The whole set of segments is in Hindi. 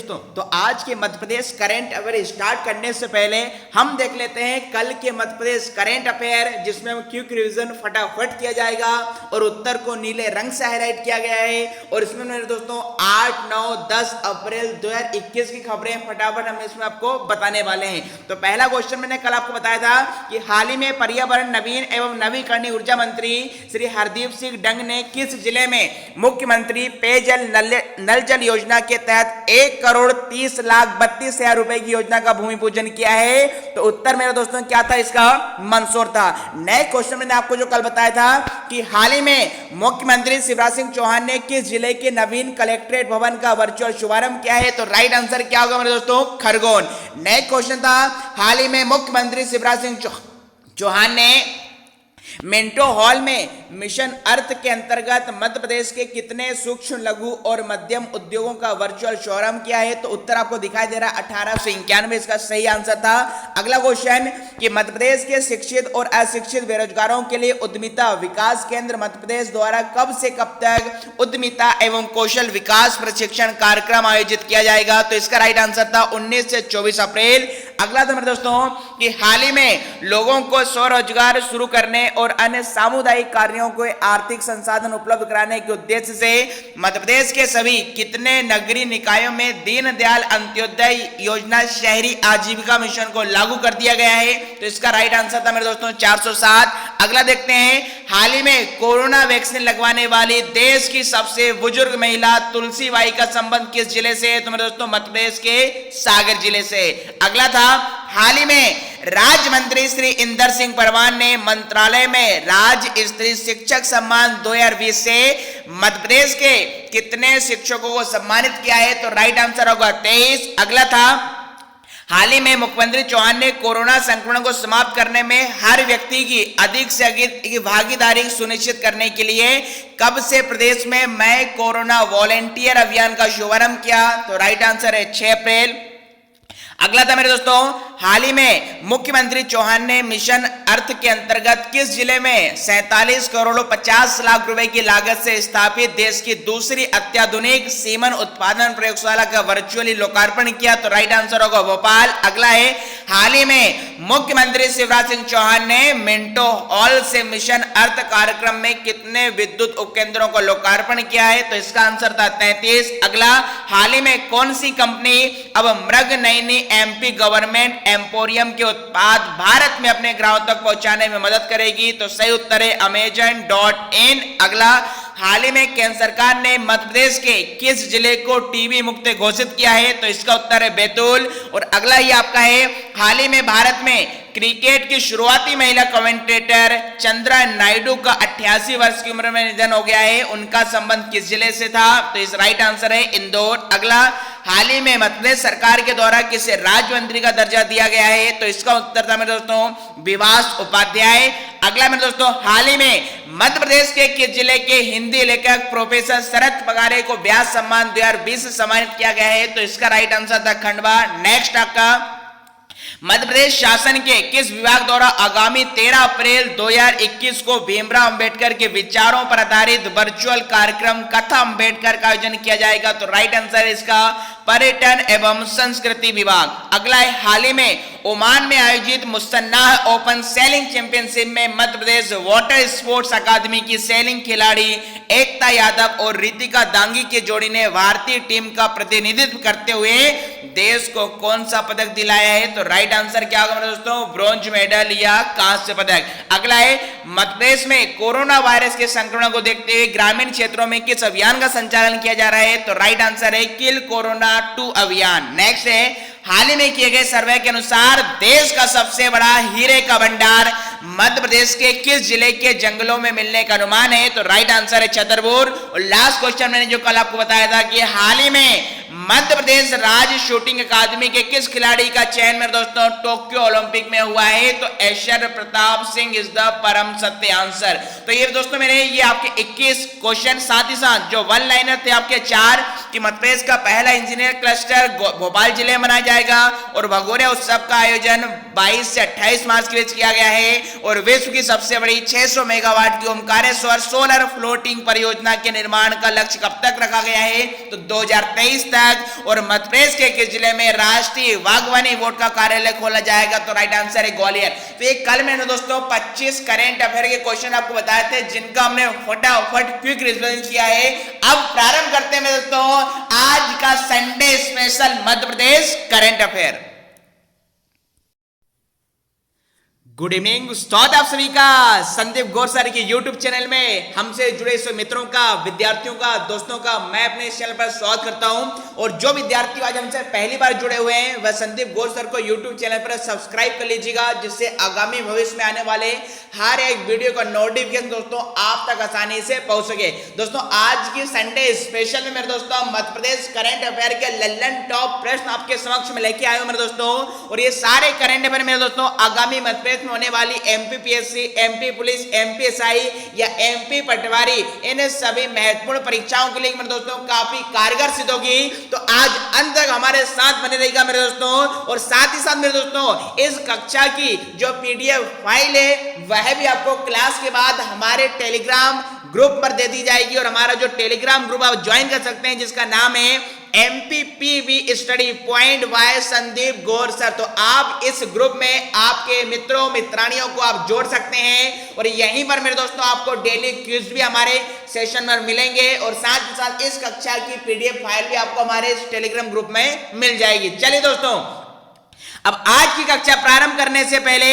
दोस्तों, तो आज के Madhya Pradesh current affair start करने से पहले हम देख लेते हैं कल के मध्य प्रदेश करंट अफेयर, जिसमें हम क्विक रिवीजन फटाफट किया जाएगा और उत्तर को नीले रंग से हाईलाइट किया गया है। और इसमें मेरे दोस्तों 8, 9, 10 अप्रैल 2021 की खबरें फटाफट हम इसमें आपको बताने वाले हैं। तो पहला क्वेश्चन मैंने कल आपको बताया था कि हाल ही में पर्यावरण, नवीन एवं नवीकरणीय ऊर्जा मंत्री श्री हरदीप सिंह डंग ने किस जिले में मुख्यमंत्री पेयजल नल जल योजना के तहत 1,30,32,000 रुपए की योजना का भूमि पूजन किया है? तो उत्तर मेरे दोस्तों क्या था इसका? मंदसौर था। नेक्स्ट क्वेश्चन मैंने आपको जो कल बताया था कि हाल ही में मुख्यमंत्री शिवराज सिंह चौहान ने किस जिले के नवीन कलेक्ट्रेट भवन का वर्चुअल शुभारंभ किया है? तो राइट आंसर क्या होगा मेरे दोस्तों? खरगोन। नेक्स्ट क्वेश्चन था हाल ही में मुख्यमंत्री शिवराज सिंह चौहान ने मिंटो हॉल में मिशन अर्थ के अंतर्गत मध्य प्रदेश के कितने सूक्ष्म, लघु और मध्यम उद्योगों का वर्चुअल शुभारंभ किया है? तो उत्तर आपको दिखाई दे रहा है 1891 इसका सही आंसर था। अगला क्वेश्चन कि मध्य प्रदेश के शिक्षित और अशिक्षित बेरोजगारों के लिए उद्यमिता विकास केंद्र मध्य प्रदेश द्वारा कब से कब तक उद्यमिता एवं कौशल विकास प्रशिक्षण कार्यक्रम आयोजित किया जाएगा? तो इसका राइट आंसर था 19 से 24 अप्रैल। अगला था मेरे दोस्तों कि हाल ही में लोगों को स्वरोजगार शुरू करने और अन्य सामुदायिक कार्यों को आर्थिक संसाधन उपलब्ध कराने के उद्देश्य से मध्य प्रदेश के सभी कितने नगरीय निकायों में दीनदयाल अंत्योदय योजना शहरी आजीविका मिशन को लागू कर दिया गया है? तो इसका राइट आंसर था मेरे दोस्तों 407। अगला देखते हैं हाल ही में कोरोना वैक्सीन लगवाने वाली देश की सबसे बुजुर्ग महिला तुलसी बाई का संबंध किस जिले से? तो मेरे दोस्तों मध्य प्रदेश के सागर जिले से। अगला था हाल ही में राज्य मंत्री श्री इंदर सिंह परमार ने मंत्रालय में राज्य स्तरीय शिक्षक सम्मान 2020 से मध्य प्रदेश के कितने शिक्षकों को सम्मानित किया है? तो राइट आंसर होगा 23। अगला था हाल ही में मुख्यमंत्री चौहान ने कोरोना संक्रमण को समाप्त करने में हर व्यक्ति की अधिक से अधिक भागीदारी सुनिश्चित करने के लिए कब से प्रदेश में मैं कोरोना वॉलेंटियर अभियान का शुभारंभ किया? तो राइट आंसर है 6 अप्रैल। अगला था मेरे दोस्तों हाल ही में मुख्यमंत्री चौहान ने मिशन अर्थ के अंतर्गत किस जिले में 47 करोड़ 50 लाख रुपए की लागत से स्थापित देश की दूसरी अत्याधुनिक सीमन उत्पादन प्रयोगशाला का वर्चुअली लोकार्पण किया? तो राइट आंसर होगा भोपाल। अगला है हाल ही में मुख्यमंत्री शिवराज सिंह चौहान ने मिंटो हॉल से मिशन अर्थ कार्यक्रम में कितने विद्युत उपकेंद्रों को लोकार्पण किया है? तो इसका आंसर था 33। अगला हाल ही में कौन सी कंपनी अब मृगनयनी एमपी गवर्नमेंट एम्पोरियम के उत्पाद भारत में अपने ग्राहकों तक पहुंचाने में मदद करेगी? तो सही उत्तर है Amazon.in। अगला हाल ही में केंद्र सरकार ने मध्य प्रदेश के किस जिले को टीबी मुक्त घोषित किया है? तो इसका उत्तर है बैतूल। और अगला ही आपका है हाल ही में भारत में क्रिकेट की शुरुआती महिला कमेंटेटर चंद्रा नायडू का 88 वर्ष की उम्र में निधन हो गया है, उनका संबंध किस जिले से था? तो इस राइट आंसर है इंदौर। अगला हाल ही में मध्य प्रदेश सरकार के द्वारा किसे राज्य मंत्री का दर्जा दिया गया है? तो इसका उत्तर था मेरे दोस्तों विभास उपाध्याय। अगला मेरे दोस्तों हाल ही में मध्य प्रदेश के किस जिले के हिंदी लेखक प्रोफेसर शरद पगारे को व्यास सम्मान 2020 से सम्मानित किया गया है? तो इसका राइट आंसर था खंडवा। नेक्स्ट आपका मध्य प्रदेश शासन के किस विभाग द्वारा आगामी 13 अप्रैल 2021 को भीमराव अंबेडकर के विचारों पर आधारित वर्चुअल कार्यक्रम कथा अंबेडकर का आयोजन किया जाएगा? तो राइट आंसर इसका पर्यटन एवं संस्कृति विभाग। अगला है हाल ही में ओमान में आयोजित मुसन्नाह ओपन सेलिंग चैंपियनशिप में Madhya Pradesh water sports academy की सेलिंग खिलाड़ी एकता यादव और रितिका दांगी की जोड़ी ने भारतीय टीम का प्रतिनिधित्व करते हुए देश को कौन सा पदक दिलाया है? तो राइट आंसर क्या होगा मेरे दोस्तों? ब्रॉन्ज मेडल या कांस्य पदक। अगला है मध्य प्रदेश में कोरोना वायरस के संक्रमण को देखते हुए ग्रामीण क्षेत्रों में किस अभियान का संचालन किया जा रहा है? तो राइट आंसर है किल कोरोना 2 अभियान। नेक्स्ट है हाल ही में किए गए सर्वे के अनुसार देश का सबसे बड़ा हीरे का भंडार मध्य प्रदेश के किस जिले के जंगलों में मिलने का अनुमान है? तो राइट आंसर है छतरपुर। और लास्ट क्वेश्चन मैंने जो कल आपको बताया था कि हाल ही में मध्य प्रदेश राज्य शूटिंग अकादमी के किस खिलाड़ी का चयन मेरे दोस्तों टोक्यो ओलंपिक में हुआ है? तो ऐश्वर्य प्रताप सिंह इज द परम सत्य आंसर। तो ये दोस्तों मेरे ये आपके 21 क्वेश्चन, साथ ही साथ जो वन लाइनर थे आपके 4 कि मध्य प्रदेश का पहला इंजीनियर क्लस्टर भोपाल जिले में मनाया जाएगा और भगोरिया उत्सव का आयोजन 22 से 28 मार्च के बीच किया गया है और विश्व की सबसे बड़ी 600 मेगावाट की ओमकारेश्वर सोलर फ्लोटिंग परियोजना के निर्माण का लक्ष्य कब तक रखा गया है? तो 2023 तक तक। और मध्य प्रदेश के किस जिले में राष्ट्रीय बागवानी बोर्ड का कार्यालय खोला जाएगा? तो राइट आंसर है ग्वालियर। तो ये कल मैंने दोस्तों 25 करंट अफेयर के क्वेश्चन आपको बताए थे, जिनका हमने फटाफट क्विक रिविजन किया है। अब प्रारंभ करते हैं दोस्तों आज का Sunday special Madhya Pradesh current affair. Good evening, स्वागत आप सभी का संदीप गौर सर के यूट्यूब चैनल में। हमसे जुड़े सभी मित्रों का, विद्यार्थियों का, दोस्तों का मैं अपने इस चैनल पर स्वागत करता हूं। और जो विद्यार्थी आज हमसे पहली बार जुड़े हुए हैं वह संदीप गौर सर को यूट्यूब चैनल पर सब्सक्राइब कर लीजिएगा, जिससे आगामी भविष्य में आने वाले हर एक वीडियो का नोटिफिकेशन दोस्तों आप तक आसानी से पहुंच सके। दोस्तों आज की संडे स्पेशल में मेरे दोस्तों मध्य प्रदेश करंट अफेयर के लल्लन टॉप प्रश्न आपके समक्ष में लेके आए हूं मेरे दोस्तों। और ये सारे करंट अफेयर मेरे दोस्तों आगामी मध्य प्रदेश में होने वाली एमपीपीएससी, एमपी पुलिस, एमपीएसआई या एमपी पटवारी, इन सभी महत्वपूर्ण परीक्षाओं के लिए मेरे दोस्तों काफी कारगर सिद्ध होगी। तो आज अंत तक हमारे साथ बने रहेगा मेरे दोस्तों। और साथ ही साथ मेरे दोस्तों इस कक्षा की जो पीडीएफ फाइल है वह भी आपको क्लास के बाद हमारे टेलीग्राम ग्रुप पर दे दी जाएगी। और हमारा जो टेलीग्राम ग्रुप आप ज्वाइन कर सकते हैं, जिसका नाम है MPPV study point by Sandeep Gaur sir. तो आप इस ग्रुप में आपके मित्रों मित्रानियों को आप जोड़ सकते हैं। और यहीं पर मेरे दोस्तों आपको डेली क्विज भी हमारे सेशन में मिलेंगे। और साथ ही साथ इस कक्षा की पीडीएफ फाइल भी आपको हमारे इस टेलीग्राम ग्रुप में मिल जाएगी। चलिए दोस्तों, अब आज की कक्षा प्रारंभ करने से पहले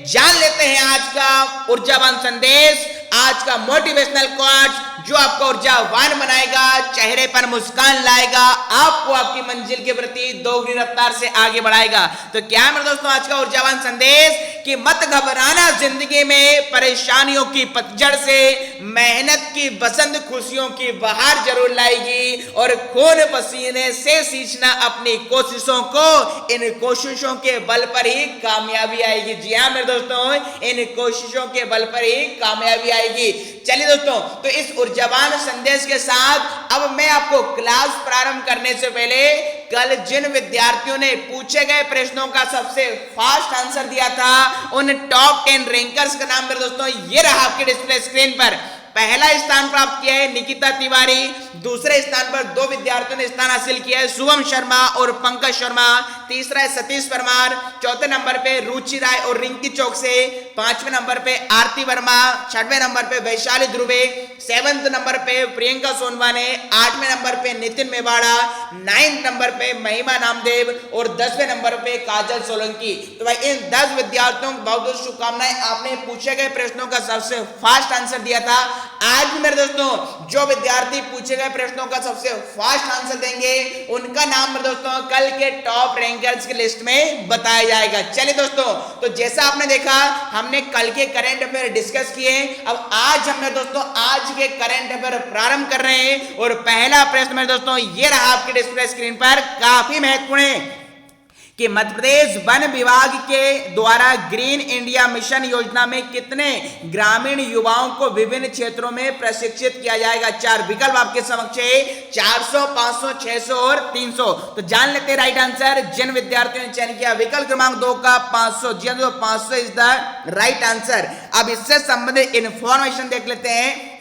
जान लेते हैं आज का ऊर्जावान संदेश, आज का मोटिवेशनल कोट जो आपको ऊर्जावान बनाएगा, चेहरे पर मुस्कान लाएगा, आपको आपकी मंजिल के प्रति दोगुनी रफ्तार से आगे बढ़ाएगा। तो क्या है मेरे दोस्तों आज का ऊर्जावान संदेश कि मत घबराना, जिंदगी में परेशानियों की पतझड़ से मेहनत की बसंत खुशियों की बहार जरूर लाएगी। और खून पसीने से सींचना अपनी कोशिशों को, इन कोशिशों के बल पर ही कामयाबी आएगी। जी हाँ मेरे दोस्तों, इन कोशिशों के बल पर ही कामयाबी आएगी। चलिए दोस्तों, तो इस ऊर्जावान संदेश के साथ अब मैं आपको क्लास प्रारंभ करने से पहले कल जिन विद्यार्थियों ने पूछे गए प्रश्नों का सबसे फास्ट आंसर दिया था, उन टॉप 10 रैंकर्स का नाम मेरे दोस्तों ये रहा आपके डिस्प्ले स्क्रीन पर। पहला स्थान प्राप्त किया है निकिता तिवारी, दूसरे स्थान पर दो विद्यार्थियों ने स्थान हासिल किया है, शुभम शर्मा और पंकज शर्मा। तीसरा है सतीश परमार, चौथे नंबर पे रुचि राय और रिंकी चौक से, पांचवें नंबर पे आरती वर्मा, छठवें नंबर पे वैशाली ध्रुवे, 7वें नंबर पे प्रियंका सोनवाने, 8वें नंबर पे नितिन मेवाड़ा, 9वें नंबर पे महिमा नामदेव और 10वें नंबर पे काजल सोलंकी। तो भाई इन 10 विद्यार्थियों को बहुत बहुत शुभकामनाएं, आपने पूछे गए प्रश्नों का सबसे फास्ट आंसर दिया था। आज भी मेरे दोस्तों जो विद्यार्थी पूछे गए प्रश्नों का सबसे फास्ट आंसर देंगे, उनका नाम मेरे दोस्तों कल के टॉप रैंकर्स की लिस्ट में बताया जाएगा। चलिए दोस्तों, तो जैसा आपने देखा हमने कल के करंट अफेयर डिस्कस किए, अब आज हम दोस्तों आज के करंट अफेयर प्रारंभ कर रहे हैं। और पहला प्रश्न मेरे दोस्तों ये रहा आपके डिस्प्ले स्क्रीन पर, काफी महत्वपूर्ण है कि मध्य प्रदेश वन विभाग के द्वारा ग्रीन इंडिया मिशन योजना में कितने ग्रामीण युवाओं को विभिन्न क्षेत्रों में प्रशिक्षित किया जाएगा? 4 विकल्प आपके समक्ष है, 400, 500, 600 और 300। तो जान लेते हैं राइट आंसर। जिन विद्यार्थियों ने चयन किया विकल्प क्रमांक 2 का 500, जी तो 500 इज द राइट आंसर। अब इससे संबंधित इंफॉर्मेशन देख लेते हैं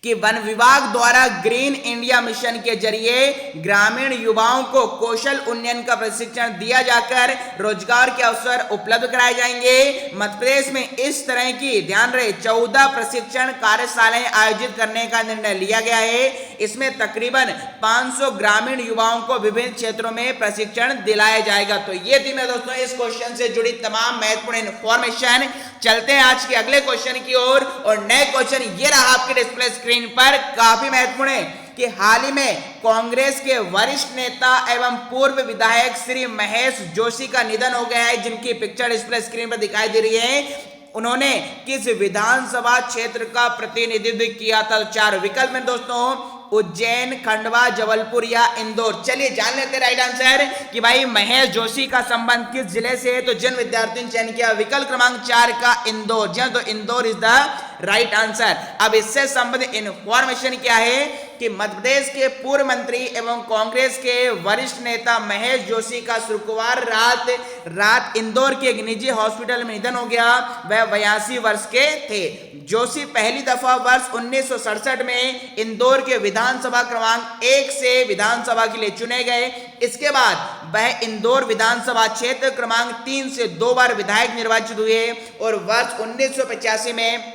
कि वन विभाग द्वारा ग्रीन इंडिया मिशन के जरिए ग्रामीण युवाओं को कौशल उन्नयन का प्रशिक्षण दिया जाकर रोजगार के अवसर उपलब्ध कराए जाएंगे। मध्य प्रदेश में इस तरह की ध्यान रहे 14 प्रशिक्षण कार्यशालाएं आयोजित करने का निर्णय लिया गया है। इसमें तकरीबन 500 ग्रामीण युवाओं को विभिन्न क्षेत्रों में प्रशिक्षण दिलाया जाएगा। तो ये थी मेरे दोस्तों इस क्वेश्चन से जुड़ी तमाम महत्वपूर्ण इंफॉर्मेशन। चलते हैं आज के अगले क्वेश्चन की ओर। और नए क्वेश्चन ये रहा आपके डिस्प्ले स्क्रीन पर, काफी महत्वपूर्ण है कि हाल ही में कांग्रेस के वरिष्ठ नेता एवं पूर्व विधायक श्री महेश जोशी का निधन हो गया है, जिनकी पिक्चर डिस्प्ले स्क्रीन पर दिखाई दे रही है। उन्होंने किस विधानसभा क्षेत्र का प्रतिनिधित्व किया था? 4 विकल्प में दोस्तों, उज्जैन, खंडवा, जबलपुर या इंदौर। चलिए जान लेते राइट आंसर कि भाई महेश जोशी का संबंध किस जिले से है। तो जिन विद्यार्थियों ने चयन किया विकल्प क्रमांक 4 का इंदौर, जी तो Indore is the right answer. अब इससे संबंधित इंफॉर्मेशन क्या है कि मध्य प्रदेश के पूर्व मंत्री एवं कांग्रेस के वरिष्ठ नेता महेश जोशी का शुक्रवार रात इंदौर के एक निजी हॉस्पिटल में निधन हो गया। वह 82 वर्ष के थे। जोशी पहली दफा वर्ष 1967 में इंदौर के विधानसभा क्रमांक 1 से विधानसभा के लिए चुने गए। इसके बाद वह इंदौर विधानसभा क्षेत्र क्रमांक 3 से 2 बार विधायक निर्वाचित हुए और वर्ष 1985 में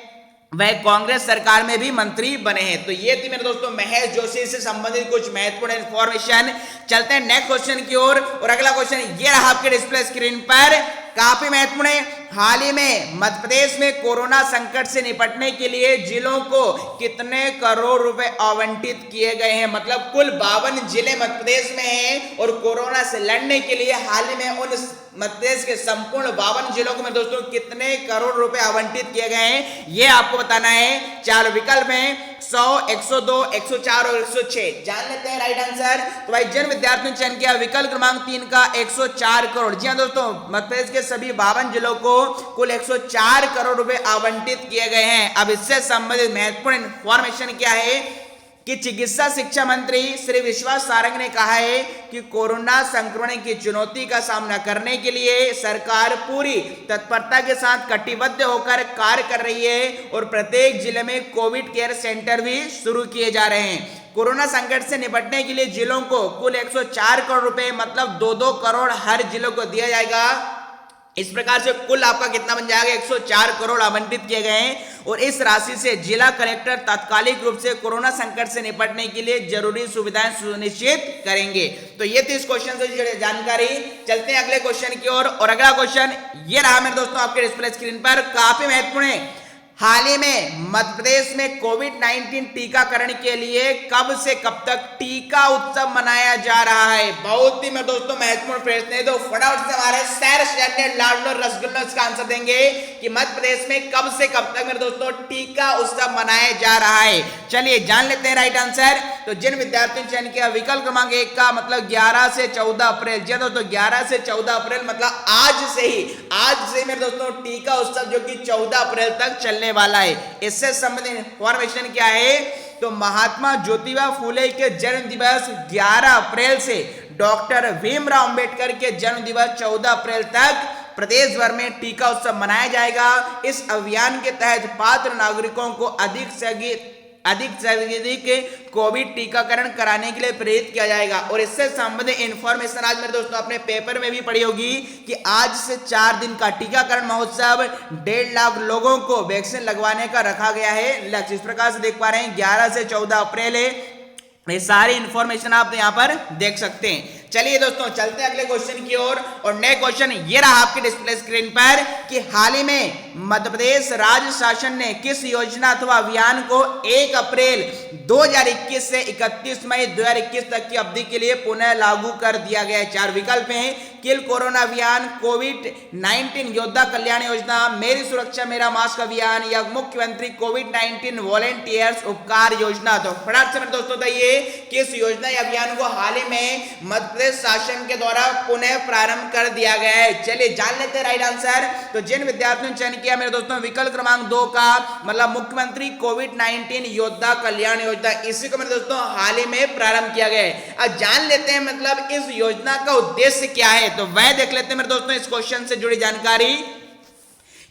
वह कांग्रेस सरकार में भी मंत्री बने हैं। तो ये थी मेरे दोस्तों महेश जोशी से संबंधित कुछ महत्वपूर्ण इंफॉर्मेशन। चलते हैं नेक्स्ट क्वेश्चन की ओर और अगला क्वेश्चन ये रहा आपके डिस्प्ले स्क्रीन पर, काफी महत्वपूर्ण है। हाल ही में मध्य प्रदेश में कोरोना संकट से निपटने के लिए जिलों को कितने करोड़ रुपए आवंटित किए गए हैं? मतलब कुल 52 जिले मध्य प्रदेश में हैं और कोरोना से लड़ने के लिए हाल ही में उन मध्य प्रदेश के संपूर्ण 52 जिलों को मेरे दोस्तों कितने करोड़ रुपए आवंटित किए गए हैं, ये आपको बताना है। 4 विकल्प हैं, 100, 102, 104 और 106। जान लेते हैं राइट आंसर। तो भाई जिन विद्यार्थियों ने चयन किया विकल्प क्रमांक 3 का 104 करोड़। जी हाँ दोस्तों, मध्य प्रदेश के सभी 52 जिलों को कुल 104 करोड़ रुपए आवंटित किए गए हैं। अब इससे संबंधित महत्वपूर्ण इंफॉर्मेशन क्या है कि चिकित्सा शिक्षा मंत्री श्री विश्वास सारंग ने कहा है कि कोरोना संक्रमण की चुनौती का सामना करने के लिए सरकार पूरी तत्परता के साथ कटिबद्ध होकर कार्य कर रही है और प्रत्येक जिले में कोविड केयर सेंटर भी शुरू किए जा रहे हैं। कोरोना संकट से निपटने के लिए जिलों को कुल 104 करोड़ रुपए मतलब 2-2 करोड़ हर जिलों को दिया जाएगा। इस प्रकार से कुल आपका कितना बन जाएगा, 104 करोड़ आवंटित किए गए हैं और इस राशि से जिला कलेक्टर तात्कालिक रूप से कोरोना संकट से निपटने के लिए जरूरी सुविधाएं सुनिश्चित करेंगे। तो ये थी इस क्वेश्चन से जुड़ी जानकारी। चलते हैं अगले क्वेश्चन की ओर और अगला क्वेश्चन ये रहा मेरे दोस्तों आपके डिस्प्ले स्क्रीन पर, काफी महत्वपूर्ण है। हाल ही में मध्य प्रदेश में कोविड-19 टीकाकरण के लिए कब से कब तक टीका उत्सव मनाया जा रहा है? बहुत ही मेरे दोस्तों महत्वपूर्ण प्रश्न है। तो फटाफट से हमारे सैर स्टैंडर्ड लाडलो रसगुल्ला इसका आंसर देंगे कि मध्य प्रदेश में कब से कब तक मेरे दोस्तों टीका उत्सव मनाया जा रहा है। चलिए जान लेते हैं राइट आंसर। तो जिन विद्यार्थियों ने चयन किया विकल्प क्रमांक 1 का मतलब 11 से 14 अप्रैल। जी दोस्तों 11 से 14 अप्रैल मतलब आज से मेरे दोस्तों टीका उत्सव जो कि 14 अप्रैल तक चलने वाला है। इससे संबंधित इंफॉर्मेशन क्या है? तो महात्मा ज्योतिबा फूले के जन्म दिवस 11 अप्रैल से डॉक्टर भीमराव अंबेडकर के जन्म दिवस 14 अप्रैल तक प्रदेश भर में टीका उत्सव मनाया जाएगा। इस अभियान के तहत पात्र नागरिकों को अधिक से अधिक कोविड टीकाकरण कराने के लिए प्रेरित किया जाएगा। और इससे संबंधित इंफॉर्मेशन आज मेरे दोस्तों अपने पेपर में भी पढ़ी होगी कि आज से 4 दिन का टीकाकरण महोत्सव 1.5 लाख लोगों को वैक्सीन लगवाने का रखा गया है लक्ष्य। इस प्रकार से देख पा रहे हैं 11 से 14 अप्रैल है। ये सारी इंफॉर्मेशन आप यहाँ पर देख सकते हैं। चलिए दोस्तों चलते हैं अगले क्वेश्चन की ओर और नए क्वेश्चन ये रहा आपके डिस्प्ले स्क्रीन पर कि हाल ही में मध्य प्रदेश राज्य शासन ने किस योजना अथवा अभियान को 1 अप्रैल 2021 से 31 मई 2021 तक की अवधि के लिए पुनः लागू कर दिया गया है। 4 विकल्प हैं, किल कोरोना अभियान, कोविड-19 योद्धा कल्याण योजना, मेरी सुरक्षा मेरा मास्क अभियान या मुख्यमंत्री कोविड-19 वॉलेंटियर्स उपकार योजना। तो फटाफट से मेरे दोस्तों बताइए किस योजना या अभियान को हाल ही में मध्य प्रदेश शासन के द्वारा पुनः प्रारंभ कर दिया गया है। चलिए जान लेते हैं राइट आंसर। तो जिन विद्यार्थियों ने चयन किया मेरे दोस्तों विकल्प क्रमांक 2 का मतलब मुख्यमंत्री कोविड-19 योद्धा कल्याण योजना, इसी को मेरे दोस्तों हाल ही में प्रारंभ किया गया है। अब जान लेते हैं मतलब इस योजना का उद्देश्य क्या है। तो वह देख लेते हैं मेरे दोस्तों इस क्वेश्चन से जुड़ी जानकारी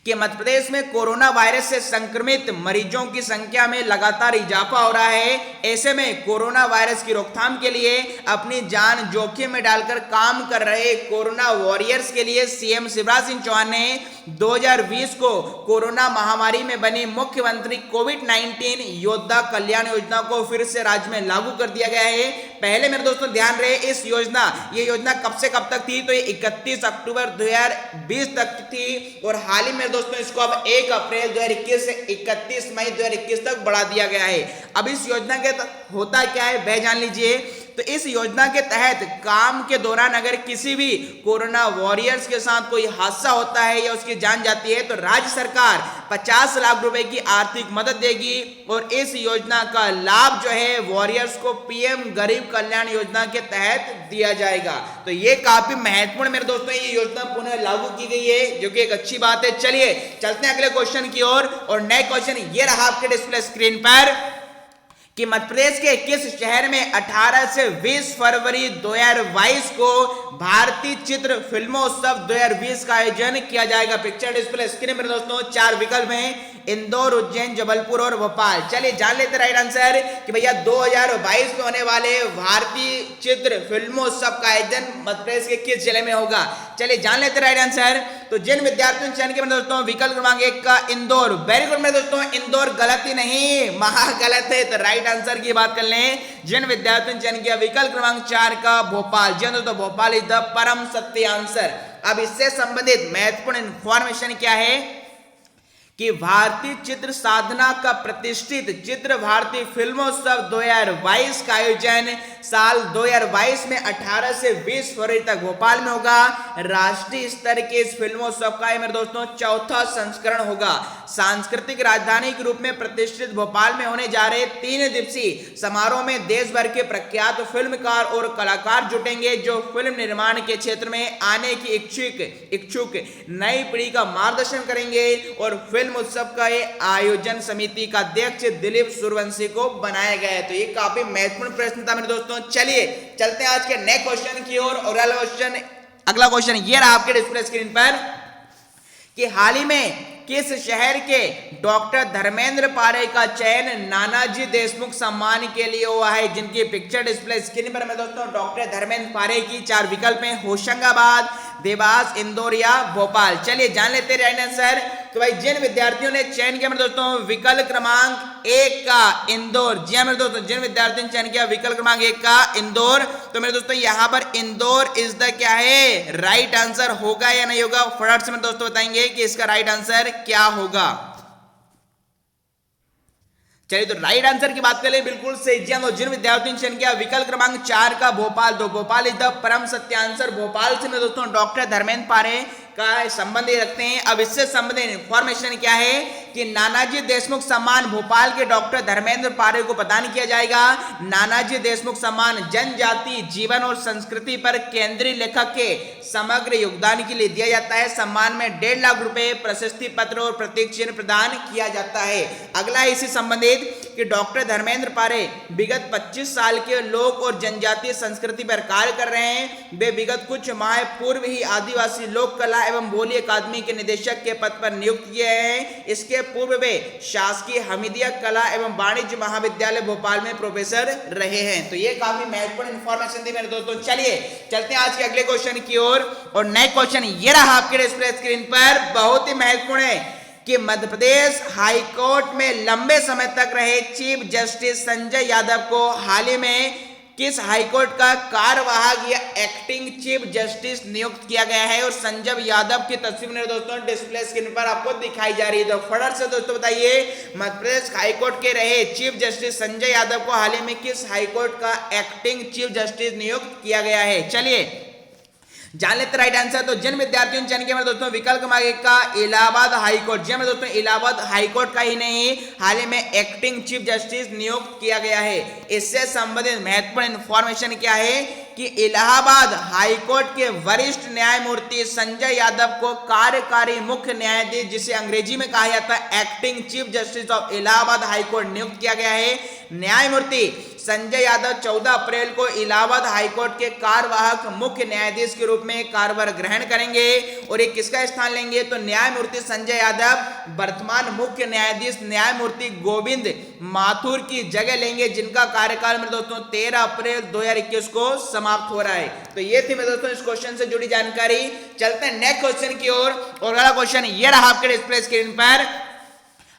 कि मध्य प्रदेश में कोरोना वायरस से संक्रमित मरीजों की संख्या में लगातार इजाफा हो रहा है। ऐसे में कोरोना वायरस की रोकथाम के लिए अपनी जान जोखिम में डालकर काम कर रहे कोरोना वॉरियर्स के लिए सीएम शिवराज सिंह चौहान ने 2020 को कोरोना महामारी में बनी मुख्यमंत्री कोविड-19 योद्धा कल्याण योजना को फिर से राज्य में लागू कर दिया गया है। पहले मेरे दोस्तों ध्यान रहे ये योजना कब से कब तक थी? तो ये 31 अक्टूबर 2020 तक थी और हाल ही में दोस्तों इसको अब 1 अप्रैल 2021 से 31 मई 2021 तक बढ़ा दिया गया है। अब इस योजना के होता क्या है वह जान लीजिए। तो इस योजना के तहत काम के दौरान अगर किसी भी कोरोना वॉरियर्स के साथ कोई हादसा होता है या उसकी जान जाती है तो राज्य सरकार 50 लाख रुपए की आर्थिक मदद देगी और इस योजना का लाभ जो है वॉरियर्स को पीएम गरीब कल्याण योजना के तहत दिया जाएगा। तो ये काफी महत्वपूर्ण मेरे दोस्तों ये योजना पुनः लागू की गई है जो कि एक अच्छी बात है। चलिए चलते हैं अगले क्वेश्चन की ओर और नए क्वेश्चन ये रहा आपके डिस्प्ले स्क्रीन पर कि मध्य प्रदेश के किस शहर में 18 से 20 फरवरी 2022 को भारतीय चित्र फिल्मोत्सव 2020 का आयोजन किया जाएगा। पिक्चर डिस्प्ले स्क्रीन पर दोस्तों 4 विकल्प हैं, इंदौर, उज्जैन, जबलपुर और भोपाल। चलिए जान लेते राइट आंसर कि भैया 2022 में होने वाले भारतीय चित्र फिल्मोत्सव का आयोजन मध्य प्रदेश के किस जिले में होगा। चलिए जान लेते राइट आंसर। तो जिन विद्यार्थियों ने चयन किया दोस्तों विकल्प क्रमांक 1 का इंदौर, वेरी गुड मेरे दोस्तों, इंदौर गलत ही नहीं, महा गलत है। तो राइट आंसर की बात कर लें, जिन विद्यार्थियों ने चयन किया विकल्प क्रमांक 4 का भोपाल, जी दोस्तों भोपाल इज द परम सत्य आंसर। अब इससे संबंधित महत्वपूर्ण इंफॉर्मेशन क्या है कि भारतीय चित्र साधना का प्रतिष्ठित चित्र भारतीय फिल्मोत्सव 2022 का आयोजन साल 2022 में 18 से 20 फरवरी तक भोपाल में होगा। राष्ट्रीय स्तर के इस फिल्मोत्सव का मेरे दोस्तों 4था संस्करण होगा। सांस्कृतिक राजधानी के रूप में प्रतिष्ठित भोपाल में होने जा रहे 3 दिवसीय समारोह में देश भर के प्रख्यात फिल्मकार और कलाकार जुटेंगे, जो फिल्म निर्माण के क्षेत्र में आने की इच्छुक नई पीढ़ी का मार्गदर्शन करेंगे और फिल्म उत्सव का ये आयोजन समिति का अध्यक्ष दिलीप सूर्यवंशी को बनाया गया है। तो ये काफी महत्वपूर्ण प्रश्न था मेरे दोस्तों। चलिए चलते हैं आज के नेक्स्ट क्वेश्चन की ओर। और अगला क्वेश्चन ये रहा आपके डिस्प्ले स्क्रीन पर कि हाल ही में किस शहर के डॉक्टर धर्मेंद्र पारे का चयन नानाजी देशमुख सम्मान के लिए हुआ है, जिनकी पिक्चर डिस्प्ले स्क्रीन पर मैं दोस्तों डॉक्टर धर्मेंद्र पारे की 4 विकल्प हैं, होशंगाबाद, देवास, इंदौर या भोपाल। चलिए जान लेते हैं राइट आंसर। तो भाई जिन विद्यार्थियों ने चयन किया मेरे दोस्तों विकल्प क्रमांक 1 का इंदौर, जी हाँ मेरे दोस्तों, जिन विद्यार्थियों ने चयन किया विकल्प क्रमांक 1 का इंदौर, तो मेरे दोस्तों यहाँ पर इंदौर इज द क्या है राइट आंसर होगा या नहीं होगा, फटाफट से मेरे दोस्तों बताएंगे कि इसका राइट आंसर क्या होगा। चलिए तो राइट आंसर की बात करें, बिल्कुल सही। जिन विद्यार्थियों ने चयन किया विकल्प क्रमांक 4 का भोपाल, तो भोपाल इज द परम सत्य आंसर। भोपाल से मेरे दोस्तों डॉक्टर धर्मेंद्र पारे का संबंध रखते हैं। अब इससे संबंधित इंफॉर्मेशन क्या है कि नानाजी देशमुख सम्मान भोपाल के डॉक्टर धर्मेंद्र पारे को प्रदान किया जाएगा। नानाजी देशमुख सम्मान जनजाति जीवन और संस्कृति पर केंद्रीय लेखक के समग्र योगदान के लिए दिया जाता है। सम्मान में 1.5 लाख रुपए, प्रशस्ति पत्र और प्रतीक चिन्ह प्रदान किया जाता है। अगला इसी संबंधित कि डॉक्टर धर्मेंद्र पारे विगत 25 साल के लोक और जनजातीय संस्कृति पर कार्य कर रहे हैं। वे विगत कुछ माह पूर्व ही आदिवासी लोक कला एवं बोली अकादमी के निदेशक के पद पर नियुक्त किए हैं। इसके पूर्व वे शासकीय हमीदिया कला एवं वाणिज्य महाविद्यालय भोपाल में प्रोफेसर रहे हैं। तो ये काफी महत्वपूर्ण इंफॉर्मेशन थी मेरे दोस्तों। चलिए चलते हैं आज के अगले क्वेश्चन की ओर। और नए क्वेश्चन ये रहा आपके डिस्प्ले स्क्रीन पर, बहुत ही महत्वपूर्ण है कि मध्य प्रदेश हाईकोर्ट में लंबे समय तक रहे चीफ जस्टिस संजय यादव को हाल ही में किस हाईकोर्ट का कार्यवाहक या एक्टिंग चीफ जस्टिस नियुक्त किया गया है। और संजय यादव की तस्वीर मेरे दोस्तों डिस्प्ले स्क्रीन पर आपको दिखाई जा रही है। तो फटाफट से दोस्तों बताइए, मध्य प्रदेश हाईकोर्ट के रहे चीफ जस्टिस संजय यादव को हाल ही में किस हाईकोर्ट का एक्टिंग चीफ जस्टिस नियुक्त किया गया है। चलिए जान लेते राइट आंसर। तो जिन विद्यार्थियों ने चयन किया मेरे दोस्तों विकल्प क्रमांक 1 का इलाहाबाद हाईकोर्ट, जी मेरे दोस्तों इलाहाबाद हाईकोर्ट का ही नहीं हाल ही में एक्टिंग चीफ जस्टिस नियुक्त किया गया है। इससे संबंधित महत्वपूर्ण इंफॉर्मेशन क्या है कि इलाहाबाद हाईकोर्ट के वरिष्ठ न्यायमूर्ति संजय यादव को कार्यकारी मुख्य न्यायाधीश, जिसे अंग्रेजी में कहा जाता है acting chief justice of Allahabad high court नियुक्त किया गया है। न्यायमूर्ति संजय यादव 14 अप्रैल को इलाहाबाद हाईकोर्ट के कार्यवाहक मुख्य न्यायाधीश के रूप में कार्यभार ग्रहण करेंगे। और ये किसका स्थान लेंगे, तो न्यायमूर्ति संजय यादव वर्तमान मुख्य न्यायाधीश न्यायमूर्ति गोविंद माथुर की जगह लेंगे, जिनका कार्यकाल मेरे दोस्तों 13 अप्रैल 2021 को समाप्त हो रहा है। तो ये थी मेरे दोस्तों इस क्वेश्चन से जुड़ी जानकारी। चलते हैं नेक्स्ट क्वेश्चन की ओर। और अगला क्वेश्चन ये रहा आपके डिस्प्ले स्क्रीन पर,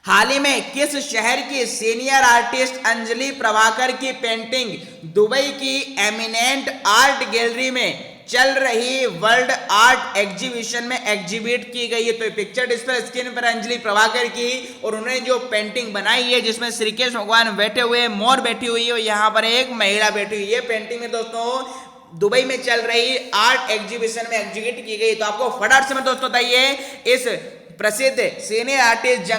हाल ही में किस शहर की सीनियर आर्टिस्ट अंजलि प्रभाकर की पेंटिंग दुबई की एमिनेंट आर्ट गैलरी में चल रही वर्ल्ड आर्ट एग्जीबिशन में एग्जिबिट की गई है। तो पिक्चर डिस्प्ले स्क्रीन पर अंजलि प्रभाकर की, और उन्होंने जो पेंटिंग बनाई है जिसमें श्री कृष्ण भगवान बैठे हुए, मोर बैठी हुई है और यहाँ पर एक महिला बैठी हुई है। पेंटिंग में दोस्तों दुबई में चल रही आर्ट एग्जीबिशन में एग्जिबिट की गई। तो आपको फटाफट से मैं दोस्तों बताइए इस प्रसिद्ध सीनियर आर्टिस्ट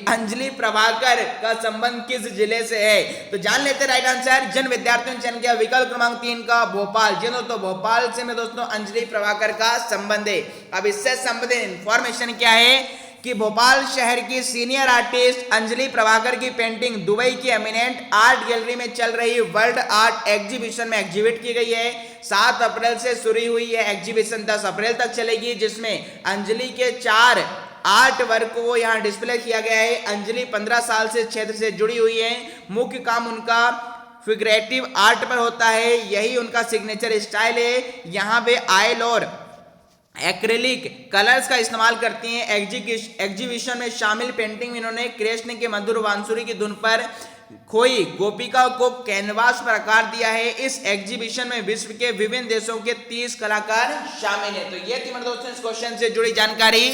अंजलि प्रभाकर का संबंध किस जिले से है। तो जान लेते राइट आंसर। जिन विद्यार्थियों ने चयन किया विकल्प क्रमांक 3 का भोपाल, जी दोस्तों भोपाल से में दोस्तों अंजलि प्रभाकर का संबंध है। अब इससे संबंधित इंफॉर्मेशन क्या है कि भोपाल शहर की सीनियर आर्टिस्ट अंजलि प्रभाकर की पेंटिंग दुबई की एमिनेंट आर्ट गैलरी में चल रही वर्ल्ड आर्ट एग्जीबिशन में एग्जिबिट की गई है। 7 अप्रैल से शुरू हुई है एग्जीबिशन, 10 अप्रैल तक चलेगी, जिसमें अंजलि के 4 आर्ट वर्क को यहाँ डिस्प्ले किया गया है। अंजलि 15 साल से क्षेत्र से जुड़ी हुई है। मुख्य काम उनका फिगरेटिव आर्ट पर होता है, यही उनका सिग्नेचर स्टाइल है। यहाँ पे ऑयल और एक्रेलिक कलर्स का इस्तेमाल करती हैं। एग्जीबिशन में शामिल पेंटिंग में इन्होंने कृष्ण के मधुर बांसुरी की धुन पर खोई गोपिका को कैनवास पर आकार दिया है। इस एग्जीबिशन में विश्व के विभिन्न देशों के 30 कलाकार शामिल हैं। तो ये थी मेरे दोस्तों इस क्वेश्चन से जुड़ी जानकारी।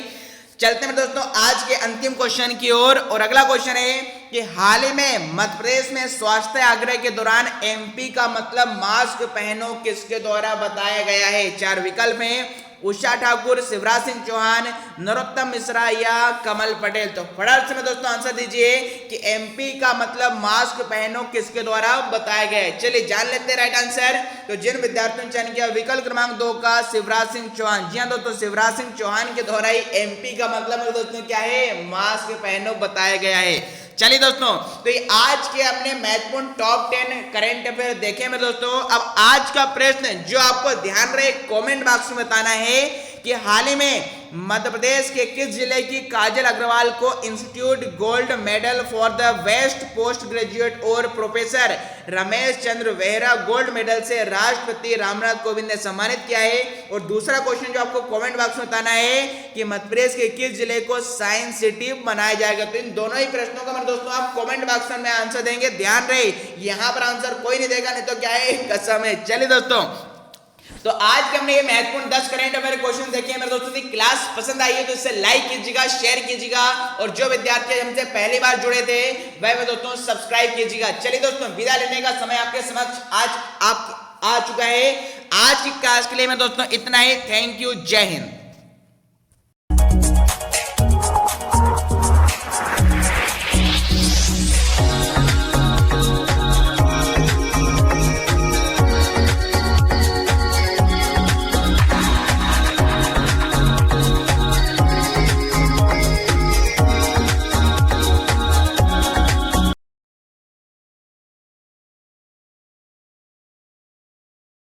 चलते हैं दोस्तों आज के अंतिम क्वेश्चन की ओर, और अगला क्वेश्चन है कि हाल ही में मध्य प्रदेश में स्वास्थ्य आग्रह के दौरान एमपी का मतलब मास्क पहनो किसके द्वारा बताया गया है? 4 विकल्प हैं, उषा ठाकुर, शिवराज सिंह चौहान, नरोत्तम मिश्रा या कमल पटेल। तो फटाफट से में दोस्तों आंसर दीजिए कि एमपी का मतलब मास्क पहनो किसके द्वारा बताया गया है। चलिए जान लेते हैं राइट आंसर। तो जिन विद्यार्थियों ने चयन किया विकल्प क्रमांक 2 का शिवराज सिंह चौहान, जी हाँ दोस्तों शिवराज सिंह चौहान के द्वारा ही एमपी का मतलब दोस्तों क्या है? मास्क पहनो बताया गया है। चलिए दोस्तों, तो ये आज के अपने महत्वपूर्ण टॉप 10 करंट अफेयर देखे मेरे दोस्तों। अब आज का प्रश्न जो आपको ध्यान रहे कमेंट बॉक्स में बताना है कि हाल ही में मध्य प्रदेश के किस जिले की काजल अग्रवाल को institute gold medal for the best post graduate और professor Ramesh Chandra वेहरा gold medal से राष्ट्रपति रामनाथ कोविंद ने सम्मानित किया है। और दूसरा क्वेश्चन जो आपको कमेंट बॉक्स में बताना है कि मध्य प्रदेश के किस जिले को साइंस सिटी बनाया जाएगा। तो इन दोनों ही प्रश्नों का मेरे दोस्तों आप कमेंट बॉक्स में आंसर देंगे। ध्यान रहे यहाँ पर आंसर कोई नहीं देगा, नहीं तो क्या है कसम है। चलिए दोस्तों, तो आज के हमने ये महत्वपूर्ण 10 करंट अफेयर क्वेश्चन देखे हैं मेरे दोस्तों। की क्लास पसंद आई है तो इसे लाइक कीजिएगा, शेयर कीजिएगा, और जो विद्यार्थी हमसे पहली बार जुड़े थे वह मेरे दोस्तों सब्सक्राइब कीजिएगा। चलिए दोस्तों, विदा लेने का समय आपके समक्ष आज आ चुका है। आज की क्लास के लिए मेरे दोस्तों इतना ही। थैंक यू, जय हिंद।